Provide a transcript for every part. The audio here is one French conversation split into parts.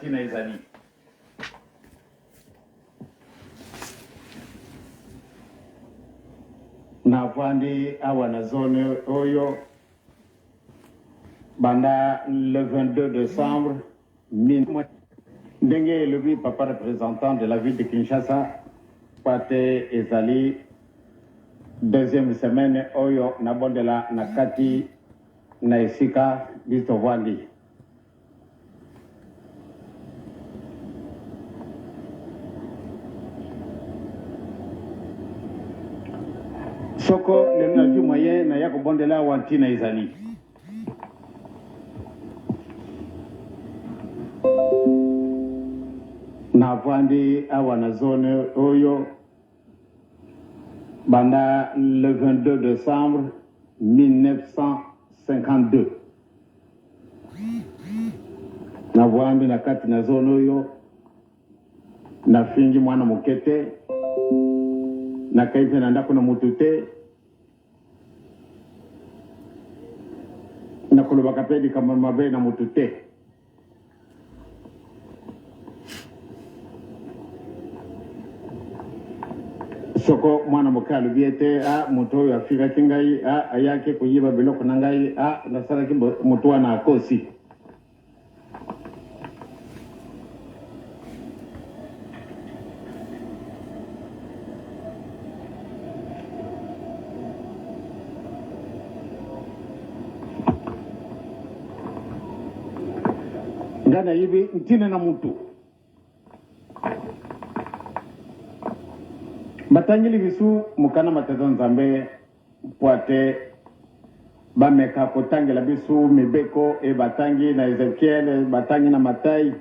wantina ezali. Na vandi awa na zone oyo banda le 22 décembre ndenge le papa représentant de la ville de Kinshasa pate ezali deuxième semaine oyo na bondela na kati na esika biso vandi. Soko le na ju moyen na yako bondela wantina ezali. Na vandi awa na zone oyo banda le 22 décembre 1952. Na vandi na kati na zone oyo na fingi mwana mokete na kaife na ndako na mutute na koloba pedi kama mabe na mutute. Soko mwana mokalo biete moto ya Afrika kingai ayake kuyiba biloko nangai nasala kimbo moto na akosi. Ngana hivi ntine na mtu batangili bisu mukana matata nzambe poate bameka kotangela bisu mibeko e batangi na Ezekiel batangi na Matai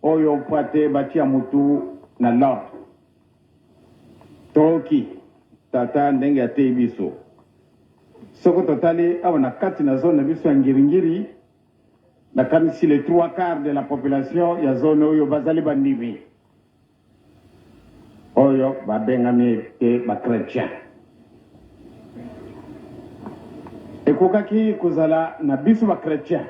oyo poate batia mutu na Lord toki tata ndenge ate biso soko totali abana kati na zone biso ya ngiringiri na kamisi les 3/4 de la population ya zone oyo bazali bandivi oyo babengami te ba chrétien. Ekokaki kuzala na biso ba chrétien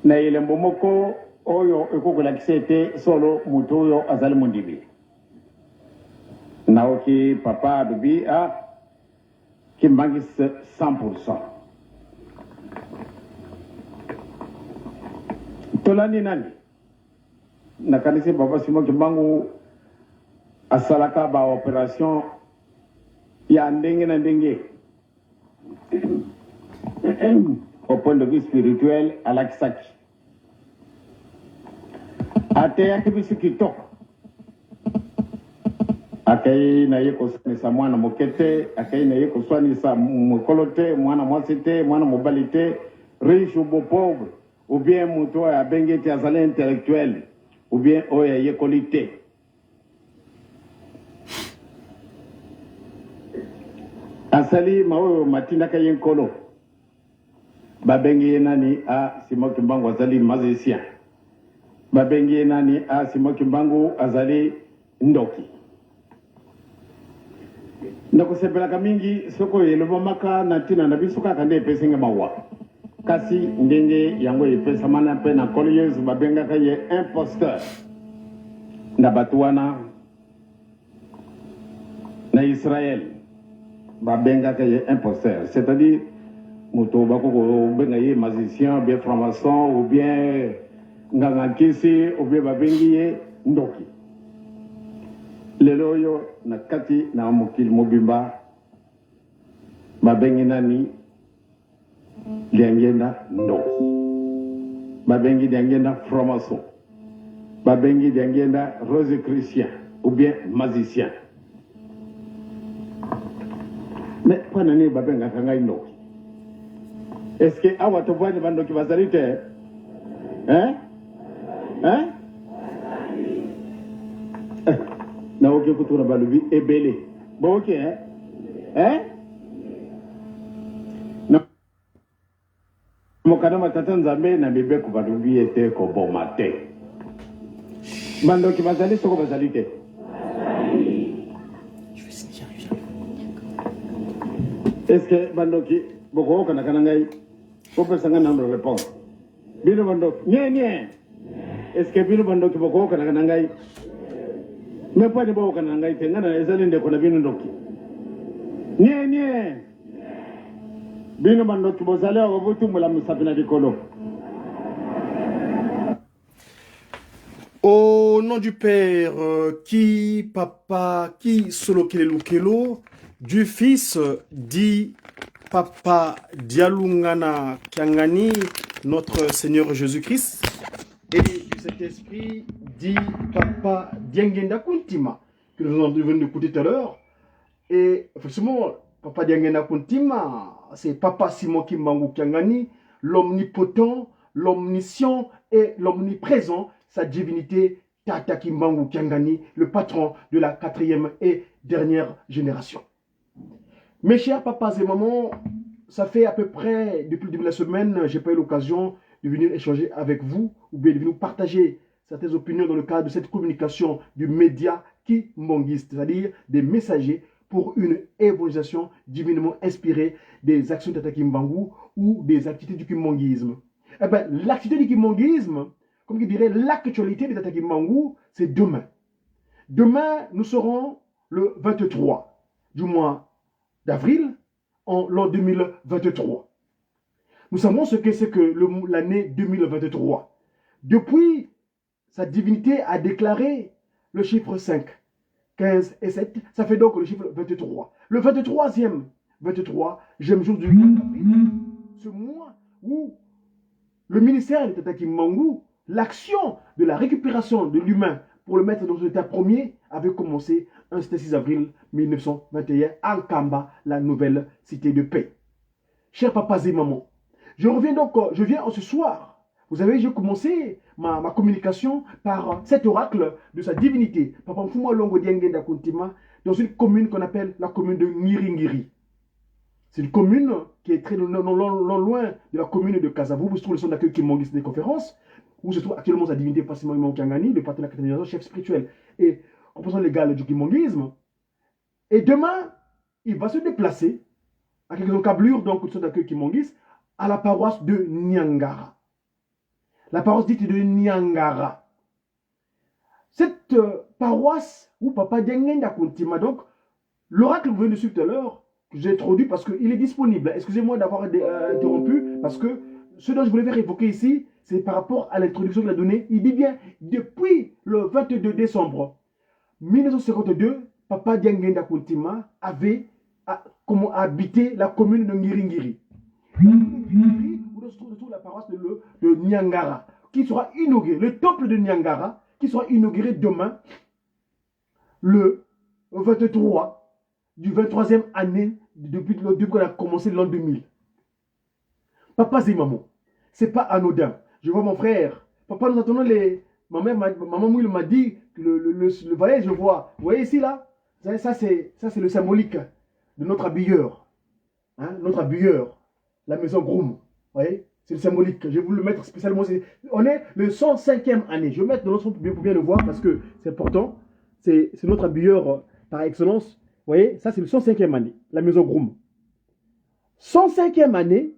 na elembo moko oyo ekokola kisete solo mutu oyo azali mundivi na oki papa bibi kimbangi 100%. Tolani nani na kanisi baba simo kimbangu asalaka ba opération ya ndenge na ndenge au point de vue spirituel à l'Aksaki. Atea kibisi kitoko akai na yeko sa mwana mokete akai na yeko swanisa mokolote mwana mwasite mwana mobalite riche ou pauvre ou bien muto ya bengeti azali intellectuel ou bien oya yekolite. Asali maoyo matinda kayenkolo babengi nani Simon Kimbangu azali magicien babengi nani Simon Kimbangu azali ndoki nakusepelaka mingi soko yeloba maka na tina na biso kaka nde epesinga mawa kasi ndenge yango epesa mana pe na kolieuse babengaka ye imposteur na batuana na Israël babengaka ye imposteur, c'est-à-dire moto bako benga ye magicien bien franc-maçon ou bien ngangakisi ou bien babengi ye ndoki. Lelo yo na kati na mokili mobimba babengi nani liangenda ndoki babengi liangenda franc-maçon babengi liangenda rose-chrétien ou bien magicien. Mais pas nani babenga kanga ndoki. Est-ce que awa to bani bandoki bazalite na oke kutura balubi ebele bo oke na mokana matata nzambe na bebe ko balubi ete ko bomate bandoki bazali soko bazalite est-ce que bandoki boko kana kana ngai ko pesa ngana ndo réponse bino bandoki nye est-ce que bino bando ki boko kana ngai me pa ni boko kana ngai tenga na ezali ndeko na bino ndoki nie bino bando ki bozale wa butu mula musabina dikolo. Au nom du Père, qui Papa, qui Solo Kelelukelo, du Fils, dit Papa Dialungana Kiangani, notre Seigneur Jésus-Christ, et du Saint-Esprit, dit Papa Diangenda Kuntima, que nous avons venu d'écouter tout à l'heure. Et effectivement, Papa Diangenda Kuntima, c'est Papa Simon Kimbangu Kiangani, l'omnipotent, l'omniscient et l'omniprésent, sa divinité Tata Kimbangu Kiangani, le patron de la 4e et dernière génération. Mes chers papas et mamans, ça fait à peu près, depuis le début de la semaine, j'ai pas eu l'occasion de venir échanger avec vous, ou bien de venir partager certaines opinions dans le cadre de cette communication du média kimbangiste, c'est-à-dire des messagers pour une évangélisation divinement inspirée des actions de Tata Kimbangu ou des activités du kimbanguisme. Eh bien, l'activité du kimbanguisme, comme je dirais, l'actualité de Tata Kimbangu, c'est demain. Demain, nous serons le 23 du mois d'avril, en l'an 2023. Nous savons ce que c'est que l'année 2023. Depuis, sa divinité a déclaré le chiffre 5, 15 et 7. Ça fait donc le chiffre 23. Le 23e, 23e jour du mois d'avril, ce mois où le ministère de Tata Kimbangu, l'action de la récupération de l'humain pour le mettre dans son état premier avait commencé un 6 avril 1921 à Kamba, la nouvelle cité de paix. Chers papas et mamans, je viens ce soir. Vous savez, j'ai commencé ma communication par cet oracle de sa divinité, Papa Mfuma Longo Diangenda Kuntima, dans une commune qu'on appelle la commune de Ngiringiri. C'est une commune qui est très loin de la commune de Kasavu, où se trouve le centre d'accueil Kimbangiste des conférences, où se trouve actuellement sa divinité Passimo Imam Kiangani, le partenaire catégorisation, chef spirituel et représentant légal du kimbanguisme. Et demain, il va se déplacer à quelques encablures, donc, du centre d'accueil kimbangiste, à la paroisse de Nyangara. La paroisse dite de Nyangara. Cette paroisse où Papa Diangenda Kuntima, donc, l'oracle que vous venez de suivre tout à l'heure, que j'ai introduit parce qu'il est disponible. Excusez-moi d'avoir interrompu, parce que ce dont je voulais faire évoquer ici, c'est par rapport à l'introduction qu'il a donnée. Il dit bien, depuis le 22 décembre 1952, Papa Diangenda Kuntima avait habité la commune de Ngiringiri. Où se trouve la paroisse de Nyangara, qui sera inaugurée, le temple de Nyangara, qui sera inauguré demain, le 23 du 23e année depuis qu'on a commencé l'an 2000. Papa et maman, c'est pas anodin. Je vois mon frère. Papa, nous attendons les. Maman Mouille m'a dit que le voyez, je vois. Vous voyez ici là, ça c'est le symbolique de notre habilleur. Hein, notre habilleur, la maison Groom. Vous voyez, c'est le symbolique. Je vais vous le mettre spécialement. On est le 105e année. Je vais mettre dans notre pour bien le voir parce que c'est important. C'est notre habilleur par excellence. Vous voyez, ça c'est le 105e année, la maison Groom. 105e année,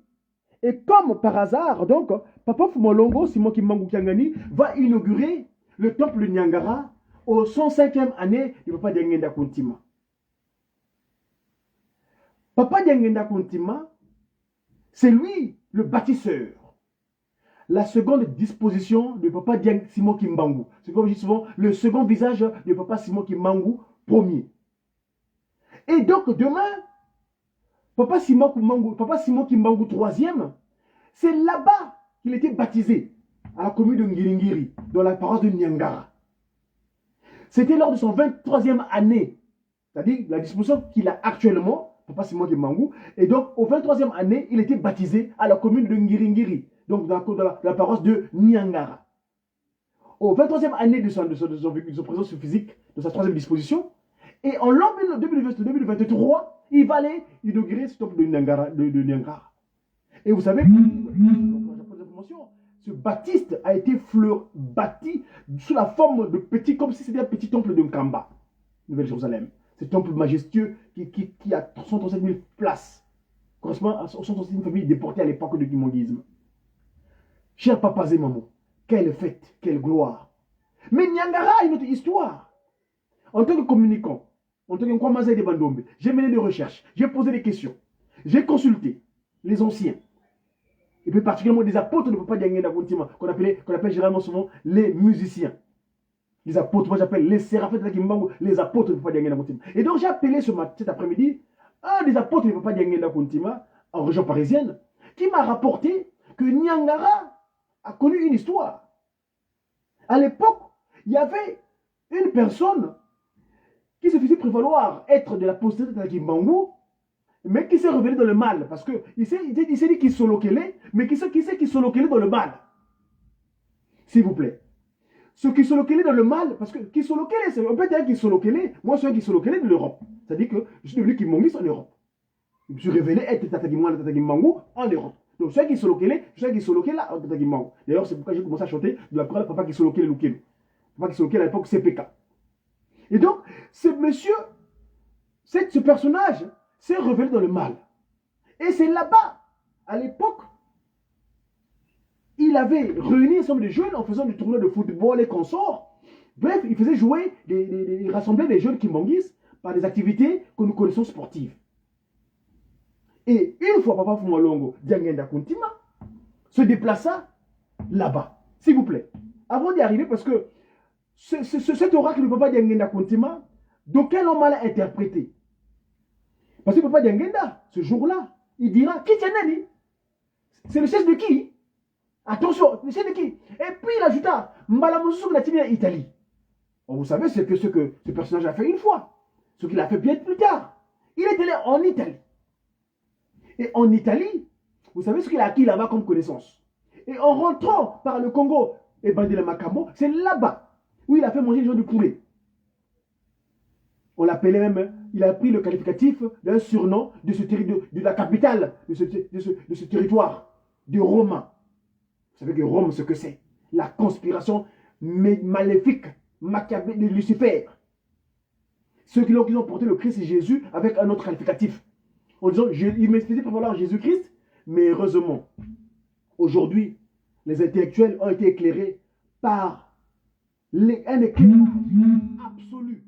et comme par hasard, donc, Papa Fumolongo, Simon Kimbangu Kiangani, va inaugurer le temple de Nyangara au 105e année de Papa Diangenda Kuntima. Papa Diangenda Kuntima, c'est lui le bâtisseur. La seconde disposition de Papa Simon Kimbangu. C'est comme je dis souvent, le second visage de Papa Simon Kimbangu, premier. Et donc, demain, Papa Simon Kimbangu, troisième, c'est là-bas qu'il était baptisé, à la commune de Ngiringiri, dans la paroisse de Nyangara. C'était lors de son 23e année, c'est-à-dire la disposition qu'il a actuellement, Papa Simon Kimbangu, et donc au 23e année, il était baptisé à la commune de Ngiringiri, donc dans la paroisse de Nyangara. Au 23e année de son présence physique, de sa troisième disposition, et en l'an 2023, il va aller inaugurer ce temple de Nyangara. Et vous savez, ce baptiste a été bâti sous la forme de petit, comme si c'était un petit temple de Nkamba, Nouvelle-Jérusalem. Ce temple majestueux qui a 137 000 places, correspond à 137 000 familles déportées à l'époque du kimbanguisme. Chers papas et mamans, quelle fête, quelle gloire. Mais Niangara a une autre histoire. En tant que communicant, en tant que Kwamaza de Bandombe, j'ai mené des recherches, j'ai posé des questions, j'ai consulté les anciens, et plus particulièrement des apôtres de Papa Diangenda Kuntima, qu'on appelle généralement souvent les musiciens. Les apôtres, moi j'appelle les séraphins de Kimbangu, les apôtres de Papa Diangenda Kuntima. Et donc j'ai appelé cet après-midi un des apôtres de Papa Diangenda Kuntima, en région parisienne, qui m'a rapporté que Niangara a connu une histoire. À l'époque, il y avait une personne qui se faisait prévaloir être de la postérité de Kimbangu, mais qui s'est révélé dans le mal. Parce qu'il s'est dit qu'il solokélé, mais qui sait qu'il solokélé dans le mal. S'il vous plaît. Ce qui solokélé dans le mal, parce que qui solokélé, on peut dire qu'il solokélé, moi je suis un qui solokélé de l'Europe. C'est-à-dire que je suis devenu Kimongis en Europe. Je me suis révélé être Tatagimbangu en Europe. Donc je suis un qui solokélé, je suis un qui solokélé en Tatagimbangu. D'ailleurs, c'est pourquoi j'ai commencé à chanter de la chorale Papa qui solokélé Lukelo. Papa qui solokélé à l'époque CPK. Et donc, ce monsieur, ce personnage, s'est révélé dans le mal. Et c'est là-bas, à l'époque, il avait réuni un ensemble de jeunes en faisant des tournois de football et consorts. Bref, il faisait jouer, il rassemblait des jeunes Kimbangis par des activités que nous connaissons sportives. Et une fois Papa Fumalongo, Diangenda Kuntima, se déplaça là-bas. S'il vous plaît. Avant d'y arriver, parce que cet oracle de Papa Diangenda Kuntima, d'auquel on m'a interprété. Parce que Papa Diangenda, ce jour-là, il dira, qui tienne? C'est le chef de qui? Attention, le chef de qui? Et puis il ajouta, Mbalamousou Latine Italie. Vous savez ce que ce personnage a fait une fois. Ce qu'il a fait bien plus tard. Il est allé en Italie. Et en Italie, vous savez ce qu'il a acquis là-bas comme connaissance. Et en rentrant par le Congo et Bandela Makambo, c'est là-bas où il a fait manger les gens du poulet. On l'appelait même, il a pris le qualificatif d'un surnom de la capitale de ce territoire, de Rome. Vous savez que Rome, ce que c'est? La conspiration maléfique, machiavélique de Lucifer. Ceux qui ont porté le Christ Jésus avec un autre qualificatif. En disant, il m'expliquait pour valoir Jésus-Christ, mais heureusement, aujourd'hui, les intellectuels ont été éclairés par un éclairage absolu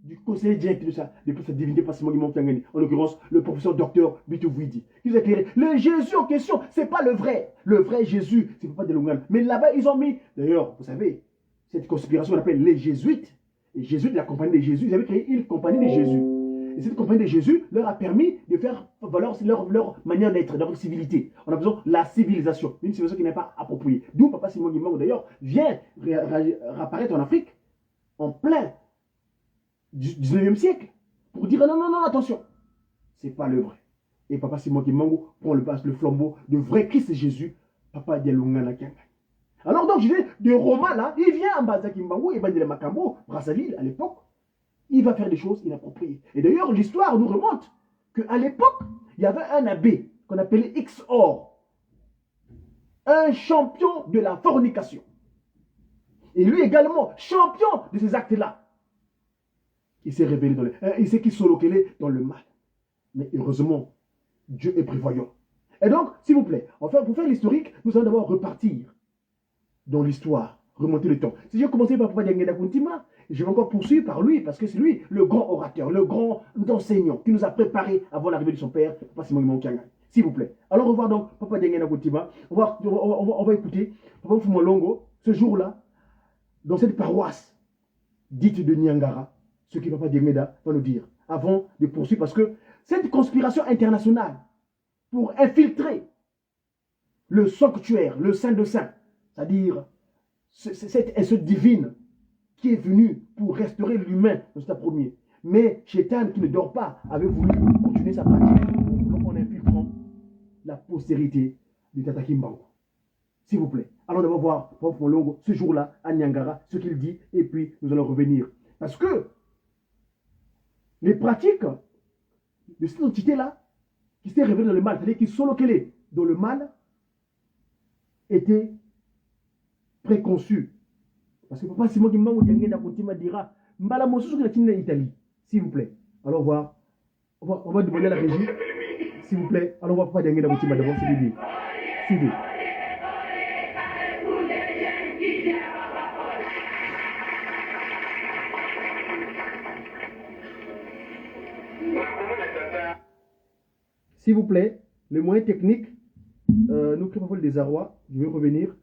du conseiller direct de sa divinité, en l'occurrence le professeur docteur Bitououidi. Ils ont éclairé. Le Jésus en question, ce n'est pas le vrai. Le vrai Jésus, c'est pas de Lungan. Mais là-bas, ils ont mis, d'ailleurs, vous savez, cette conspiration, on appelle les Jésuites. Les Jésuites, la compagnie des Jésus, ils avaient créé une compagnie des Jésus. Et cette compagnie de Jésus leur a permis de faire valoir leur manière d'être, leur civilité. On a besoin de la civilisation, une civilisation qui n'est pas appropriée. D'où Papa Simon Guimang, d'ailleurs, vient réapparaître en Afrique, en plein 19e siècle, pour dire non, non, non, attention, c'est pas le vrai. Et Papa Simon Guimang prend le flambeau de vrai Christ Jésus, Papa Dialungana Kianga. Alors donc, je dis, de Roma là, il vient en Baza Kimbangu et Bandele Makambo, Brazzaville à l'époque. Il va faire des choses inappropriées. Et d'ailleurs, l'histoire nous remonte qu'à l'époque, il y avait un abbé qu'on appelait Xor, un champion de la fornication. Et lui également, champion de ces actes-là. Il s'est révélé il s'est solokélé dans le mal. Mais heureusement, Dieu est prévoyant. Et donc, s'il vous plaît, enfin, pour faire l'historique, nous allons d'abord repartir dans l'histoire, remonter le temps. Si j'ai commencé par Papa Diangenda Kuntima, je vais encore poursuivre par lui, parce que c'est lui le grand orateur, le grand enseignant qui nous a préparés avant l'arrivée de son père, Papa Simon Guimang Kianga. S'il vous plaît. Alors on va voir donc Papa Diangenda Kuntima. On va écouter Papa Fumalongo, ce jour-là, dans cette paroisse dite de Niangara, ce que Papa Diangenda va nous dire, avant de poursuivre, parce que cette conspiration internationale pour infiltrer le sanctuaire, le saint de saints, c'est-à-dire cette espèce divine qui est venu pour restaurer l'humain dans cet premier. Mais Chétan, qui ne dort pas, avait voulu continuer sa pratique en infiltrant la postérité du Tata Kimbangu. S'il vous plaît. Alors on va voir Papa Longo ce jour-là à Niangara, ce qu'il dit, et puis nous allons revenir. Parce que les pratiques de cette entité-là, qui s'est révélée dans le mal, c'est-à-dire qui sont localisées dans le mal, étaient préconçues. Parce que Papa Simon Guimang Diangenda Kuntima dira Mbala Mossou sur la Tine d'Italie, s'il vous plaît. Alors on va demander à la régie, s'il vous plaît. Alors on va Papa Diangenda Kuntima d'abord, s'il vous plaît. S'il vous plaît, les moyens techniques, nous créons pas le désarroi. Je vais revenir.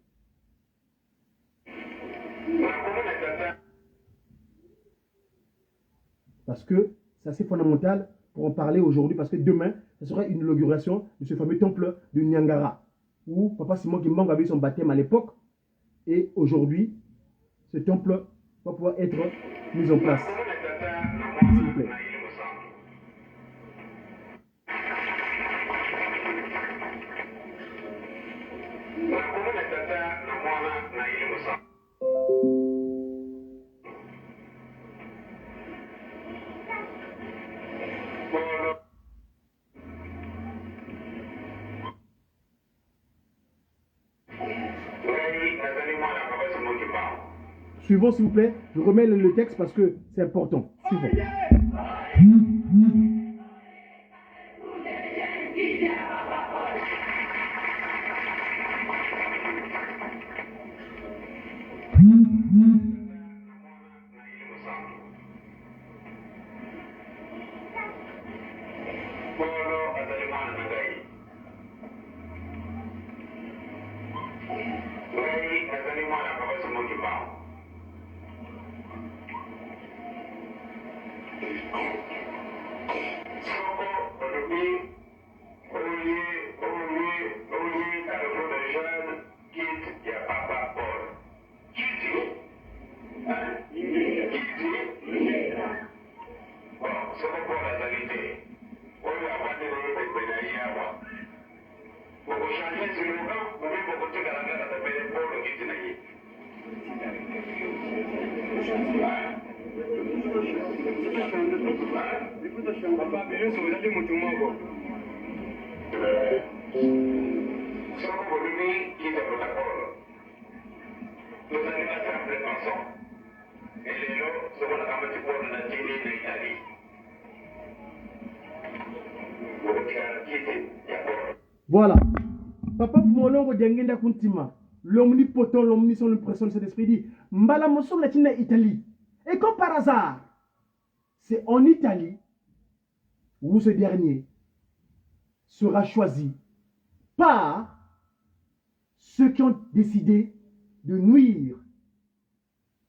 Parce que c'est assez fondamental pour en parler aujourd'hui, parce que demain, ce sera une inauguration de ce fameux temple de Nyangara, où Papa Simon Kimbangu avait son baptême à l'époque, et aujourd'hui, ce temple va pouvoir être mis en place. S'il vous plaît. Suivons, s'il vous plaît. Je remets le texte parce que c'est important. Suivons. Voilà. Papa Fumolongo Diangenda Kuntima, l'omnipotent, l'omniscient, l'impression de cet esprit dit Mbala Mosom Latina Italie. Et comme par hasard, c'est en Italie où ce dernier sera choisi par ceux qui ont décidé de nuire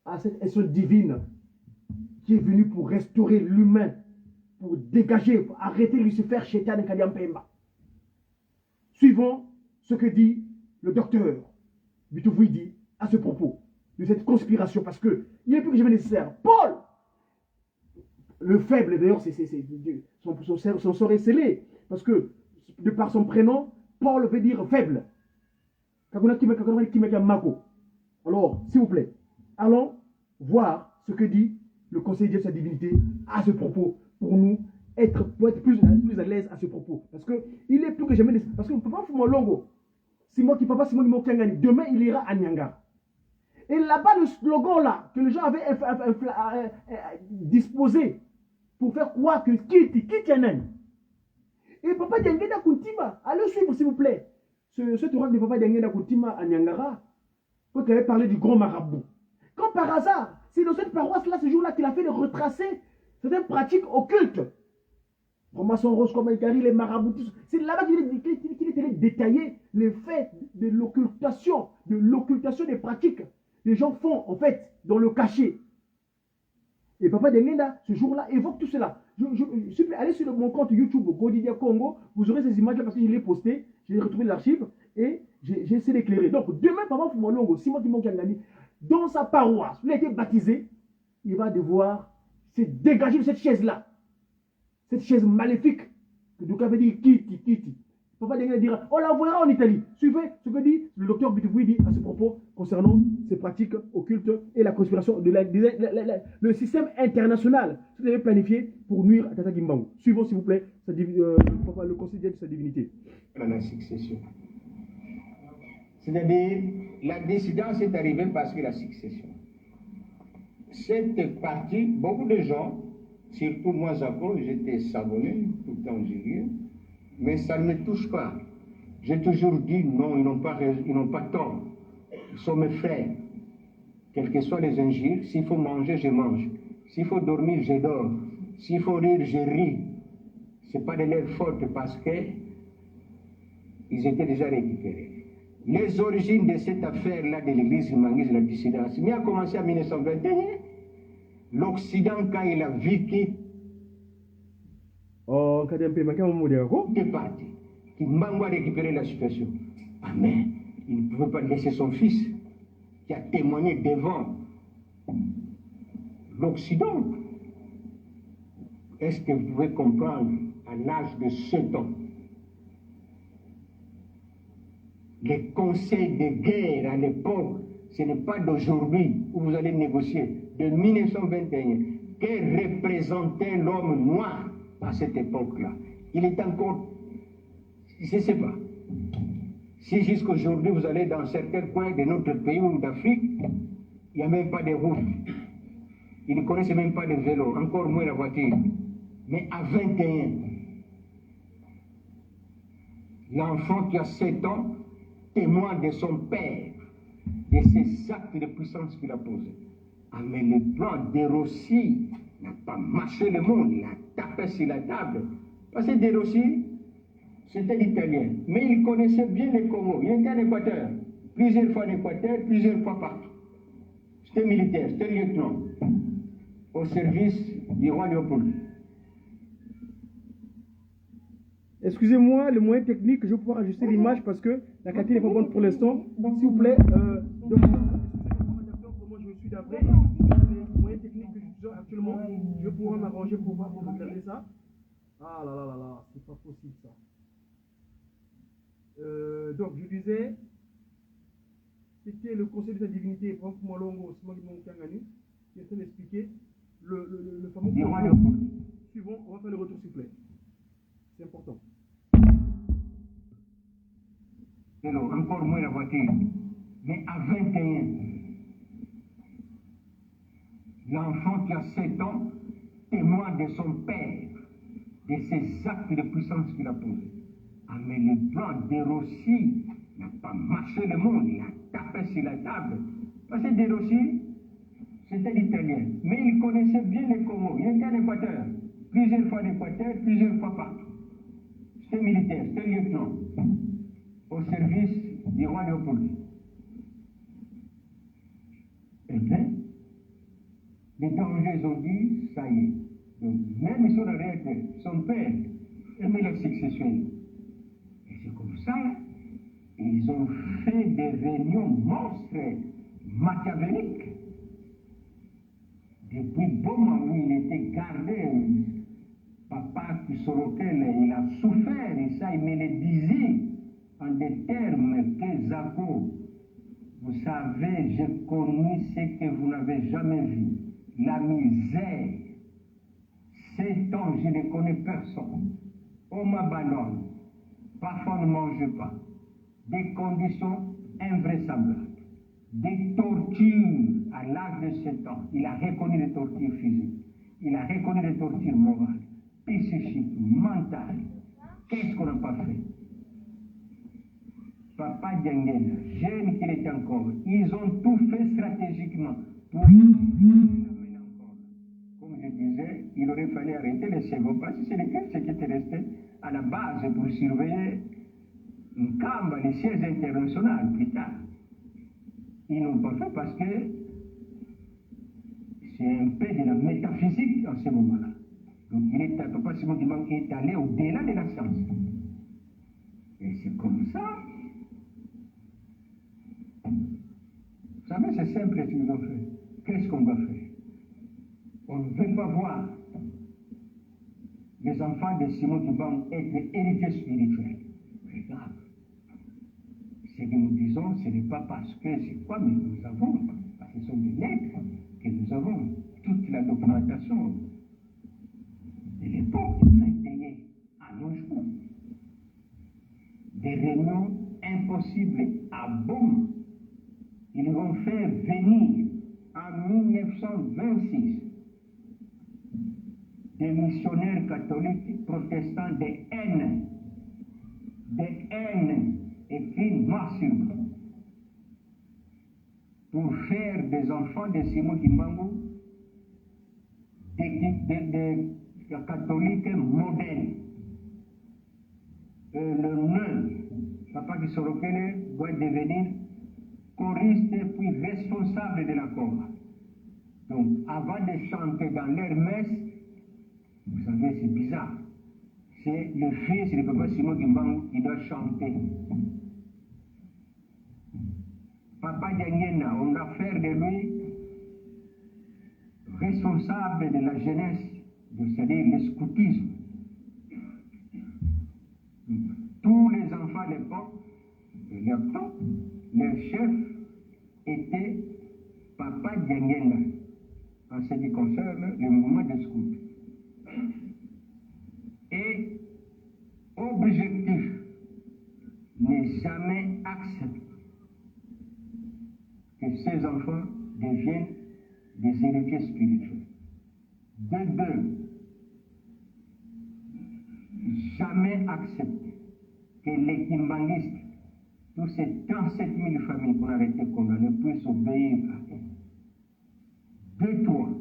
à cette essence divine qui est venue pour restaurer l'humain, pour dégager, pour arrêter Lucifer, Chétan et Kadiampemba. Suivons ce que dit le docteur Bitouvouidi à ce propos de cette conspiration, parce que il est plus que jamais nécessaire. Paul, le faible d'ailleurs, son sort est scellé, parce que de par son prénom, Paul veut dire faible. Alors, s'il vous plaît, allons voir ce que dit le conseiller de sa divinité à ce propos, pour être plus à l'aise à ce propos. Parce qu'il est plus que jamais nécessaire. Parce que Papa Fumolongo, Papa Simon Kimokangani, demain il ira à Nyanga. Et là-bas, le slogan là, que les gens avaient disposé pour faire croire que Kiti et Papa Diangenda Kuntima, allez suivre s'il vous plaît. Ce tour de Papa Diangenda Kuntima à Nyangara, quand il avait parlé du grand marabout. Quand par hasard, c'est dans cette paroisse-là, ce jour-là, qu'il a fait de retracer certaines pratiques occultes. Formation rose comme Ikari, les marabouts, c'est là-bas qu'il est allé détailler les faits de l'occultation des pratiques. Les gens font, en fait, dans le cachet. Et Papa Diangenda, ce jour-là, évoque tout cela. Allez sur mon compte YouTube, Godidia Congo, vous aurez ces images-là parce que je l'ai posté, j'ai retrouvé l'archive et j'ai essayé d'éclairer. Donc, demain, Papa Fumolongo, Simon Kimokangani, dans sa paroisse, il a été baptisé, il va devoir se dégager de cette chaise-là. Cette chaise maléfique que Douka veut dire Kiti. Papa Diangenda dira, on l'envoyera en Italie. Suivez ce que dit le docteur Bitouvouidi à ce propos concernant ces pratiques occultes et la conspiration de le système international que vous avez planifié pour nuire à Tata Kimbangu. Suivons s'il vous plaît le conseiller de sa divinité. La succession. C'est-à-dire, la décidence est arrivée parce que la succession. Cette partie, beaucoup de gens, surtout moi encore, j'étais savonné, tout le temps j'ai mais ça ne me touche pas. J'ai toujours dit non, ils n'ont pas tort. Ils sont mes frères. Quelles que soient les injures, s'il faut manger, je mange. S'il faut dormir, je dors. S'il faut rire, je ris. Ce n'est pas de leur faute parce qu'ils étaient déjà récupérés. Les origines de cette affaire-là de l'église Mangis, la dissidence, mais a commencé en 1921. L'Occident, quand il a vu qu'il est parti, qu'il m'a récupéré la situation. Ah, mais il ne pouvait pas laisser son fils qui a témoigné devant l'Occident. Est-ce que vous pouvez comprendre à l'âge de 7 ans les conseils de guerre à l'époque, ce n'est pas d'aujourd'hui où vous allez négocier, de 1921. Que représentait l'homme noir à cette époque-là? Il est encore, je ne sais pas. Si jusqu'aujourd'hui vous allez dans certains coins de notre pays ou d'Afrique, il n'y a même pas de route. Ils ne connaissent même pas de vélo, encore moins la voiture. Mais à 21, l'enfant qui a 7 ans témoigne de son père, de ses actes de puissance qu'il a posés. Ah, mais le plan de Rossi n'a pas marché le monde, il a tapé sur la table. Parce que de Rossi, c'était l'italien, mais il connaissait bien le Congo. Il était en Équateur, plusieurs fois en Équateur, plusieurs fois partout. C'était militaire, c'était lieutenant, au service du roi Léopold. Excusez-moi, le moyen technique, je vais pouvoir ajuster l'image parce que la qualité n'est pas bonne pour l'instant. S'il vous plaît, donc, comment je suis d'après les moyens techniques que j'utilise actuellement, je vais pouvoir m'arranger pour voir, pour regarder ça. Ah là là là là, c'est pas possible ça. Donc, je disais, c'était le conseil de sa divinité, Franck Mwalongo, Simon Kangani, qui est en train d'expliquer le fameux Congo. Suivant, on va faire le retour s'il vous plaît. C'est important. Alors, encore moins la voiture. Mais à 21, l'enfant qui a 7 ans témoigne de son père, de ses actes de puissance qu'il a posés. Ah, mais le plan de Rossi n'a pas marché le monde, il a tapé sur la table. Parce que de Rossi, c'était l'italien, mais il connaissait bien le Congo. Il était en Équateur, plusieurs fois en Équateur, plusieurs fois partout. C'était militaire, c'était lieutenant, au service du roi Léopold. Eh bien, les dangers ont dit, ça y est. Donc, même sur la réalité, son père aimait la succession. Et c'est comme ça, ils ont fait des réunions monstres, machiavéliques. Depuis Boma, où il était gardé, papa sur lequel il a souffert, et ça, il me le disait en des termes que Zako, vous savez, j'ai connu ce que vous n'avez jamais vu, la misère. 7 ans, je ne connais personne. On m'abandonne. Parfois, on ne mange pas. Des conditions invraisemblables. Des tortures à l'âge de 7 ans. Il a reconnu les tortures physiques. Il a reconnu les tortures morales, psychiques, mentales. Qu'est-ce qu'on n'a pas fait? Papa Djangena, jeune qu'il était encore, ils ont tout fait stratégiquement pour l'amener encore. Comme je disais, il aurait fallu arrêter les cerveaux parce que c'est lesquels qui étaient restés à la base pour surveiller une camp, les sièges internationaux plus tard. Ils n'ont pas fait parce que c'est un peu de la métaphysique en ce moment-là. Donc il est, Papa Simon Dimang est allé au-delà de la science. Et c'est comme ça. Vous savez, c'est simple ce qu'ils ont fait. Qu'est-ce qu'on va faire? On ne veut pas voir les enfants de Simon Dimang être héritiers spirituels. Regarde. Ce que nous disons, ce n'est pas parce que c'est quoi, mais nous avons, parce que ce sont des lettres que nous avons, toute la documentation de l'époque du 21 à nos jours. Des réunions impossibles à Boma. Ils vont faire venir en 1926 des missionnaires catholiques protestants de haine écrits noir sur blanc, pour faire des enfants de Simon Kimbangu des catholiques modernes, le nœud, Papa Kisolokele doit devenir choriste puis responsable de la chorale. Donc, avant de chanter dans leur messe, vous savez, c'est bizarre. C'est le fils de Papa Simon Kimbangu qui doit chanter. Papa Diangena, on a fait de lui responsable de la jeunesse, c'est-à-dire le scoutisme. Tous les enfants à l'époque, leur chef était Papa Diangena, en ce qui concerne le mouvement des scouts. Et objectif, n'est jamais accepté que ces enfants deviennent des héritiers spirituels. De deux, jamais accepté que les kimbanguistes, tous ces 37 000 familles qu'on a été condamnées, puissent obéir à eux. De trois,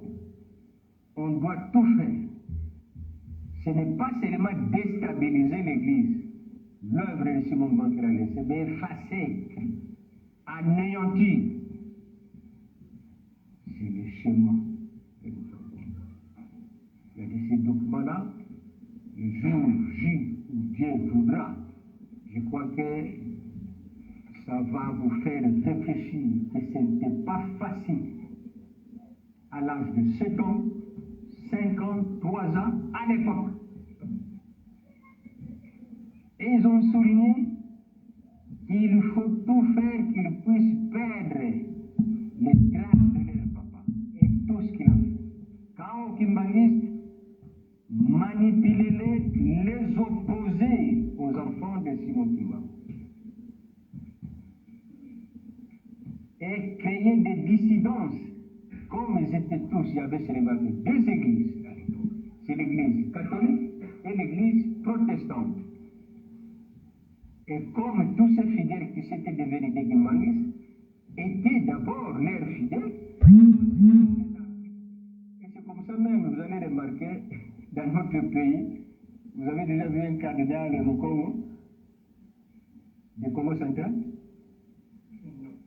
on doit tout faire. Ce n'est pas seulement déstabiliser l'Église, l'œuvre de Simon Bankrale, c'est d'effacer, anéantir. C'est le schéma que nous avons. Il y a de ces documents-là, le jour J où Dieu voudra, je crois que ça va vous faire réfléchir que ce n'était pas facile à l'âge de 7 ans, 5 ans, 3 ans, à l'époque. Et ils ont souligné qu'il faut tout faire qu'ils puissent perdre les traces de leur papa et tout ce qu'il a fait. Quand aux kimbanguistes, manipuler les opposer aux enfants de Simon Kimbangu. Et créer des dissidences. Comme ils étaient tous, il y avait seulement deux églises. C'est l'église catholique et l'église protestante. Et comme tous ces fidèles qui s'étaient devenus des kimbanguistes étaient d'abord leurs fidèles, et c'est comme ça même, vous allez remarquer, dans notre pays, vous avez déjà vu un cardinal au Congo, du Congo central?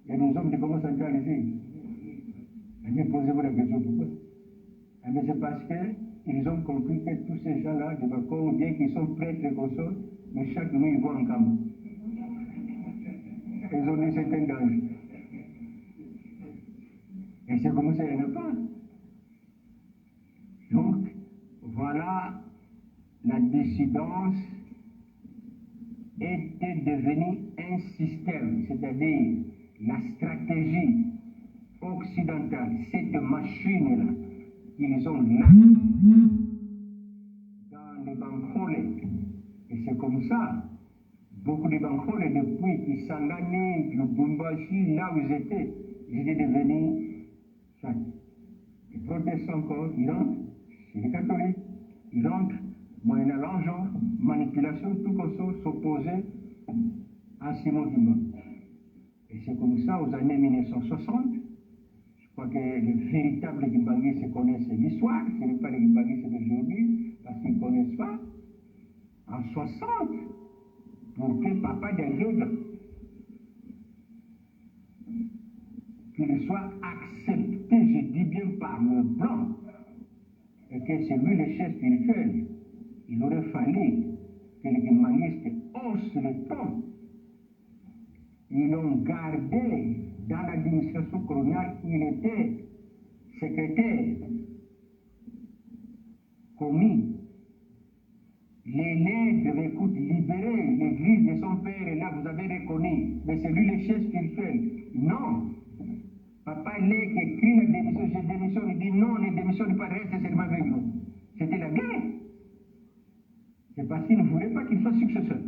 Il y a des hommes du Congo central ici. Mais posez-vous la question pourquoi? Mais c'est parce qu'ils ont compris que tous ces gens-là, de Congo, bien qu'ils sont prêtres et consorts, mais chaque nuit ils vont en camp. Ils ont dit c'est un danger. Et c'est comme ça, il n'y en a pas. Donc, voilà, la dissidence était devenue un système, c'est-à-dire la stratégie occidentale, cette machine-là, qu'ils ont là, dans les bancolés. Et c'est comme ça, beaucoup de bancolés, depuis Kisangani, Lubumbashi, là où ils étaient devenus, les protestants encore, ils rentrent chez les catholiques, ils rentrent, moyennant l'argent, manipulation, tout comme ça, s'opposer à Simon Kimbangu. Et c'est comme ça, aux années 1960, je crois que les véritables kimbanguistes connaissent l'histoire, ce n'est pas les kimbanguistes d'aujourd'hui, parce qu'ils ne connaissent pas. En 60, pour que Papa Diangena, qu'il soit accepté, je dis bien par le blanc, et que c'est lui le chef spirituel, il aurait fallu que les kimbanguistes haussent le ton. Ils l'ont gardé dans l'administration coloniale, il était secrétaire, commis. Les lettres, écoute, libérer l'église de son père, et là vous avez reconnu, mais c'est lui le chef spirituel. Non. Papa Lek écrit la démission, je démissionne, il dit non, ne démissionne pas, reste seulement avec nous. C'était la guerre. C'est parce qu'il ne voulait pas qu'il soit successeur.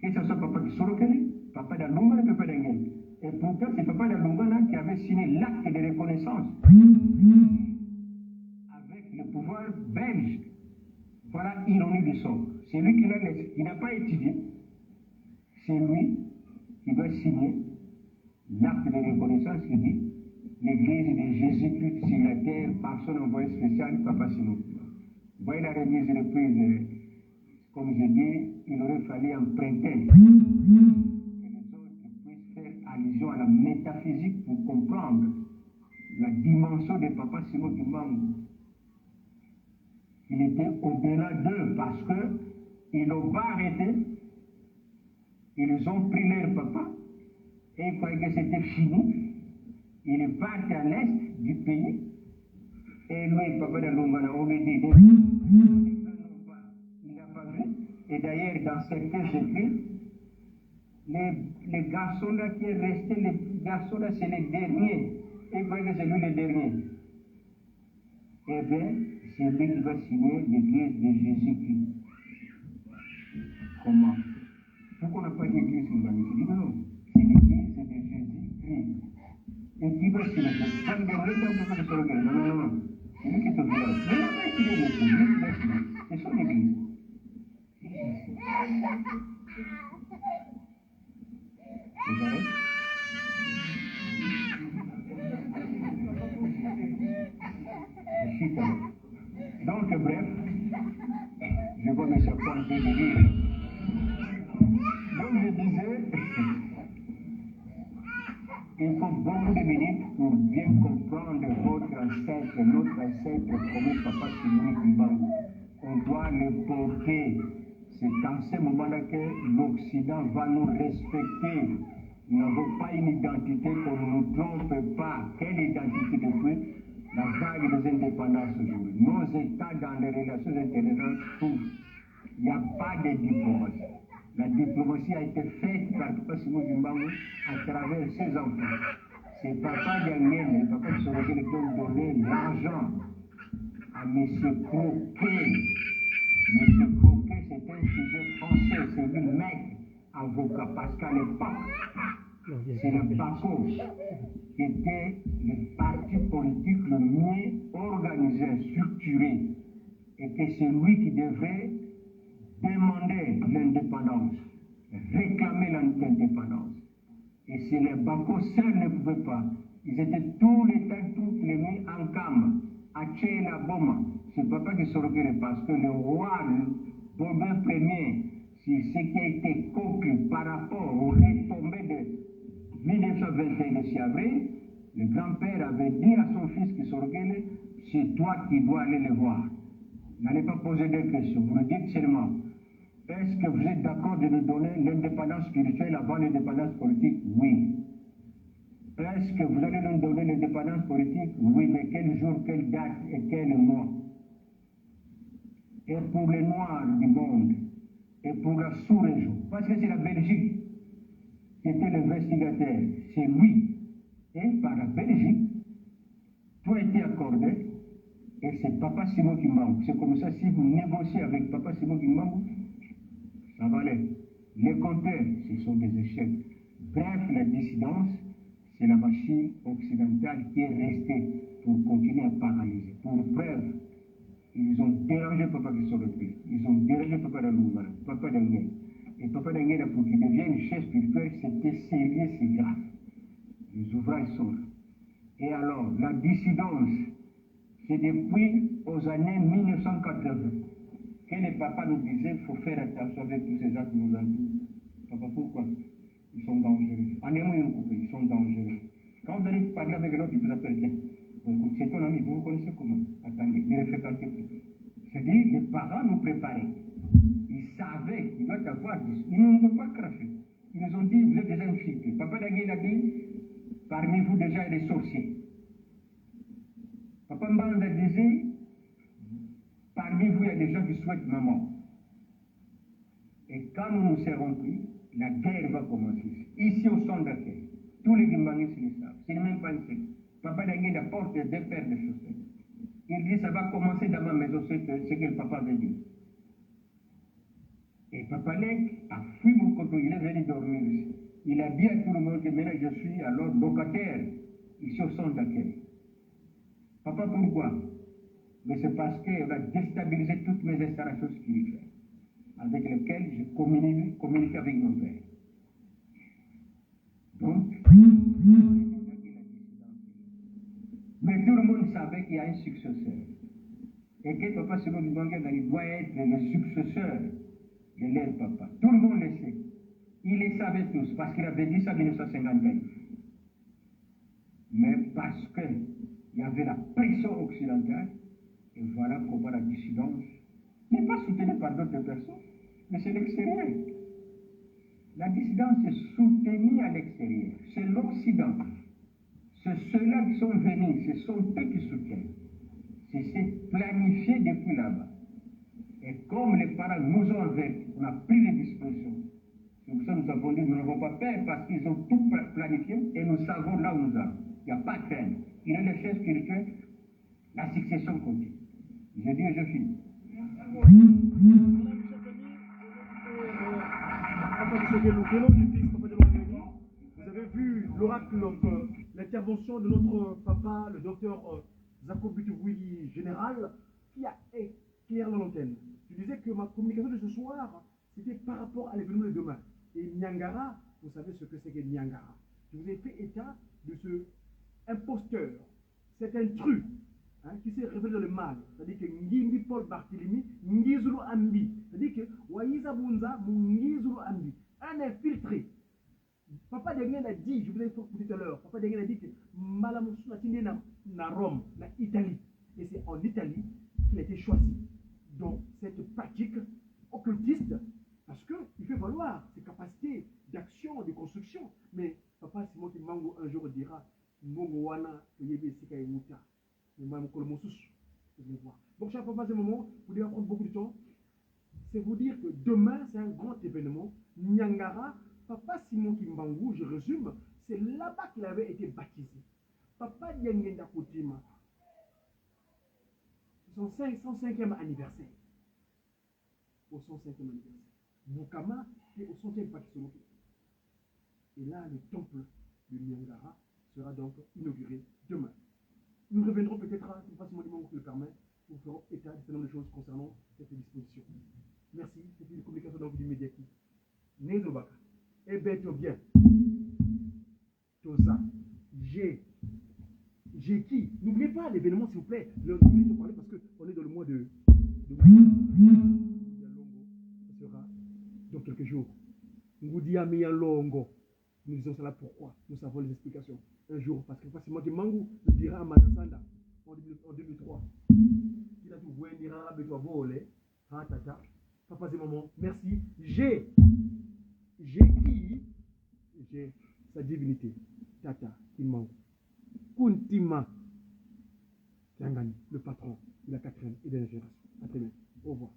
Que ce soit Papa Kisolokele, Papa Dalunga et Papa Dengel. Et pourtant, c'est Papa Dalunga qui avait signé l'acte de reconnaissance avec le pouvoir belge. Voilà l'ironie du sort. C'est lui qui n'a pas étudié. C'est lui qui doit signer l'acte de reconnaissance qui dit l'Église de Jésus-Christ sur la terre par son envoyé spécial, Papa Simon. Vous voyez la remise de reprise comme je dis, il aurait fallu un prétexte que les autres puissent faire allusion à la métaphysique pour comprendre la dimension de Papa Simon Kimbangu. Il était au-delà d'eux parce qu'ils n'ont pas arrêté. Ils ont pris leur papa et ils croyaient que c'était fini. Il est parti à l'est du pays. Et lui, papa de Lungana, on lui dit, il n'a pas vu. Et d'ailleurs, dans certains écrits, les garçons là qui est resté, les garçons là, c'est les derniers. Et il croyait que c'est lui le dernier. Eh bien, c'est lui qui va signer l'église de Jésus-Christ. Comment? Pourquoi on n'a pas d'église en Banque? Il dit non, c'est l'église de Jésus-Christ. Et qui va signer? Pas le dernier, non. C'est lui qui est au village. Mais là, il est l'église, c'est son église. Vous savez? Donc, bref, je vois M. Ponce de dire. Donc, je disais, il faut beaucoup de minutes pour bien comprendre votre ancêtre, notre ancêtre, comme Papa Simon Kimbangu. On doit le porter. C'est dans ce moment-là que l'Occident va nous respecter. Nous n'avons pas une identité qu'on ne nous trompe pas. Quelle identité depuis la vague des indépendances aujourd'hui? Nos États dans les relations internationales souffrent. Il n'y a pas de diplomatie. La diplomatie a été faite par Papa Simon Kimbangu à travers ses enfants. C'est Papa Diangène, Papa Sorogène qui ont donné l'argent à M. Croquet. M. Croquet, c'est un sujet français, c'est lui mec, avocat, parce qu'à l'époque, c'est le PACO qui était le parti politique le mieux organisé, structuré, et que c'est lui qui devait demander l'indépendance, réclamer l'indépendance. Et si les Bako seuls ne pouvaient pas, ils étaient tous les temps, toutes les nuits en cam, à Tchéla Boma. C'est Papa qui se recueille parce que le roi Bourbon Ier, c'est ce qui a été conclu par rapport aux retombées de 1921 de avril, le grand-père avait dit à son fils qui se recueille, c'est toi qui dois aller le voir. N'allez pas poser des questions, vous le dites seulement. Est-ce que vous êtes d'accord de nous donner l'indépendance spirituelle avant l'indépendance politique? Oui. Est-ce que vous allez nous donner l'indépendance politique? Oui, mais quel jour, quelle date et quel mois? Et pour les Noirs du monde, et pour la sous-région, parce que c'est la Belgique qui était l'investigateur, c'est lui. Et par la Belgique, tout a été accordé, et c'est Papa Simon Kimbangu. C'est comme ça, si vous négociez avec Papa Simon Kimbangu, ça va aller. Les compteurs, ce sont des échecs. Bref, la dissidence, c'est la machine occidentale qui est restée pour continuer à paralyser. Pour preuve, ils ont dérangé Papa Kisoropi, ils ont dérangé Papa Dalungana, Papa Dangel. Et Papa Dangel, pour qu'il devienne chef spirituel, c'était sérieux, c'est grave. Les ouvrages sont là. Et alors, la dissidence, c'est depuis aux années 1980 que les papas nous disaient qu'il faut faire attention avec tous ces gens qui nous entourent. Papa, pourquoi? Ils sont dangereux. En aimant une coupe, ils sont dangereux. Quand vous allez parler avec l'autre, il vous appelle bien. C'est ton ami, vous connaissez comment? Attendez, ne le fréquentez plus. C'est-à-dire, les parents nous préparaient. Ils savaient qu'il doit y avoir des... Ils ne nous ont pas craché. Ils nous ont dit, vous êtes déjà infiltrés. Papa Dangé a dit, parmi vous déjà, il y a des sorciers. Papa Mbanda disait, parmi vous, il y a des gens qui souhaitent ma mort. Et quand nous nous serons pris, la guerre va commencer. Ici, au centre d'accueil, tous les Gimbanguis le savent. C'est même pas une secte. Papa Dangé apporte deux paires de chaussettes. Il dit, ça va commencer dans ma maison, c'est ce que le papa veut dire. Et Papa Lek a fui mon coteau, il est venu dormir ici. Il a dit à tout le monde que maintenant je suis alors locataire, ici au centre d'accueil. Papa, pourquoi? Mais c'est parce qu'on a déstabilisé toutes mes installations spirituelles, avec lesquelles je communique avec mon père. Donc, mais tout le monde savait qu'il y a un successeur. Et que Papa Simon Kimbangu doit être le successeur de leur papa. Tout le monde le sait. Ils les savaient tous parce qu'il avait dit ça en 1951. Mais parce qu'il y avait la pression occidentale, et voilà pourquoi la dissidence n'est pas soutenue par d'autres personnes, mais c'est l'extérieur. La dissidence est soutenue à l'extérieur. C'est l'Occident. C'est ceux-là qui sont venus, ce sont eux qui soutiennent. C'est planifié depuis là-bas. Et comme les parents nous ont avertis, on a pris les dispositions. C'est pour ça que nous avons dit, nous n'avons pas peur parce qu'ils ont tout planifié et nous savons là où nous allons. Il n'y a pas de crainte. Il y a les chefs spirituels, la succession continue. Je dis et je finis. Vous avez vu l'oracle, l'intervention de notre papa, le docteur Jacob Butouboui, général, qui a éclairé l'antenne. Je disais que ma communication de ce soir, c'était par rapport à l'événement de demain. Et Niangara, vous savez ce que c'est que Niangara. Je vous ai fait état de ce imposteur, cet intrus, qui s'est révélé dans le mal. C'est-à-dire que Ngimbi Paul Barthélemy, Ngizulu Ambi. C'est-à-dire que Waïza Bunza, Ngizulu Ambi. Un infiltré. Papa Dengen a dit, je vous ai dit tout à l'heure, Papa Dengen a dit que Malamoussou a tenu na Rome, na Italie. Et c'est en Italie qu'il a été choisi. Donc, cette pratique occultiste, parce qu'il fait valoir ses capacités d'action, de construction. Mais Papa Simon Mango un jour dira, Mongo Wana, Yebe Sika et Mouta. Mais moi, je vais voir. Donc, chaque papa, ce moment, vous devez prendre beaucoup de temps. C'est vous dire que demain, c'est un grand événement. Niangara, Papa Simon Kimbangu, je résume, c'est là-bas qu'il avait été baptisé. Papa Diangenda Koutima, son 105e anniversaire. Au 105e anniversaire. Bukama est au 100e Pakistan. Et là, le temple de Niangara sera donc inauguré demain. Nous reviendrons peut-être à facilement du moment que le permet. Nous ferons état de certain nombre de choses concernant cette disposition. Merci. C'était une communication dans le médiatique. Nézobaka. Eh bien, bien. Tosa. J'ai qui. N'oubliez pas l'événement, s'il vous plaît. N'oubliez pas parler parce qu'on est dans le mois de ça sera dans quelques jours. Ngoudia Longo. Nous disons cela pourquoi. Nous savons les explications. Un jour, parce que facilement que Mangou le dira à Madasanda en 2003. Il a tout voué, il dira à Beto Volé. Ah, tata. Papa, c'est maman. Merci. J'ai sa divinité. Tata, Kimangou. Kuntima. Tiangani, le patron de la 4e et de la génération. À très bien. Au revoir.